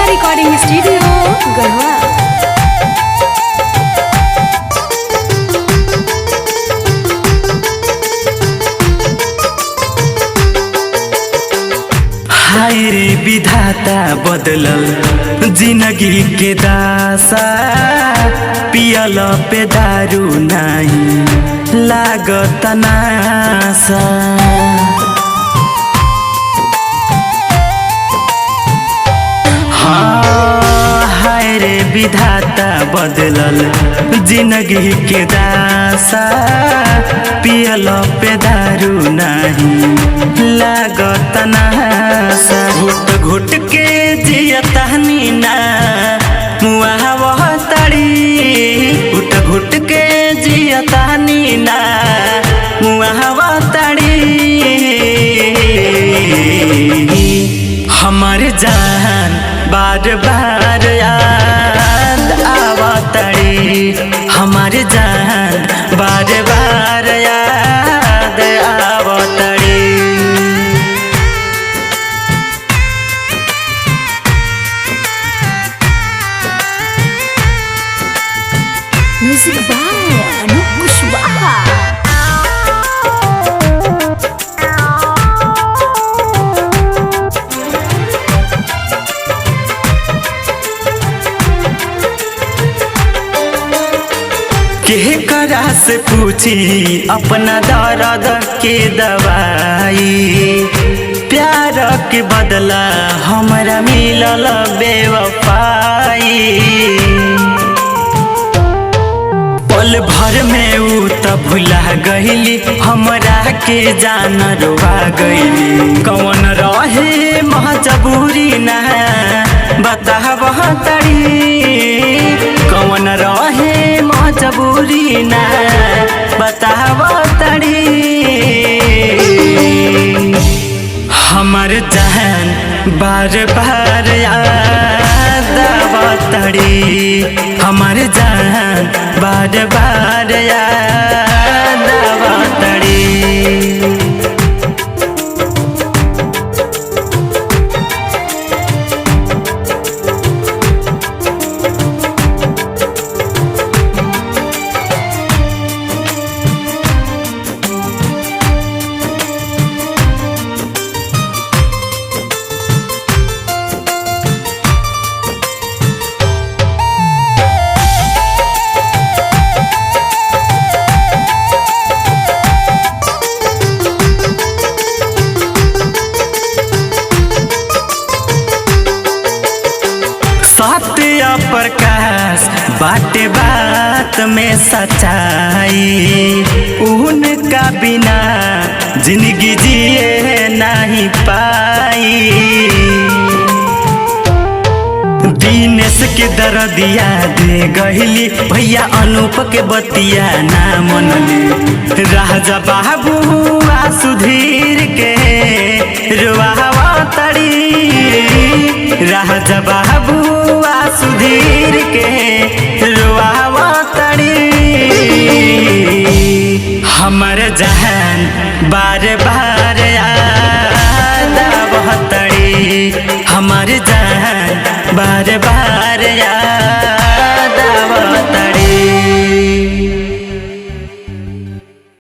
Recording studio Garhwa. हाय रे विधाता बदलल जिंदगी के दासा, पियल पे दारू नहीं लागत नासा। हाय रे विधाता बदलल जिंदगी के दासा, पियल पे दारू नहीं लागत नासा। घुट घुट के जियतानी ना मुआवह तड़ी, घुट घुट के जियतानी ना मुआवह तड़ी। हमारे जान बार बार याद आवतड़ी, हमारे जान बार बार याद आवतड़ी। म्यूजिक बाय अनूप कुशवाहा। केकरा से पूछी अपना दर्द के दवाई, प्यार के बदला हमरा मिलल बेवफाई। पल भर में ऊ त भुला गईली, हमरा के जान रुआ गईली। कौन रहे मजबूरी ना बतावह तड़ी, कौन रहे मजबूरी ना बतावह तड़ी। हमर जान बार बार याद आवतड़ी, हमर जान बार बार याद आवतड़ी। सत्य प्रकाश बाटे बात में सच्चाई, उनका बिना जिंदगी जिए नहीं पाई। दिनेश के दर्दिया दे गहिली, भैया अनूप के बतिया ना मनली। राजा बाबू सुधीर के रुआवा तड़ी, राजा बाबू सुधीर के रुआवा तड़ी। हमर जहान बार बार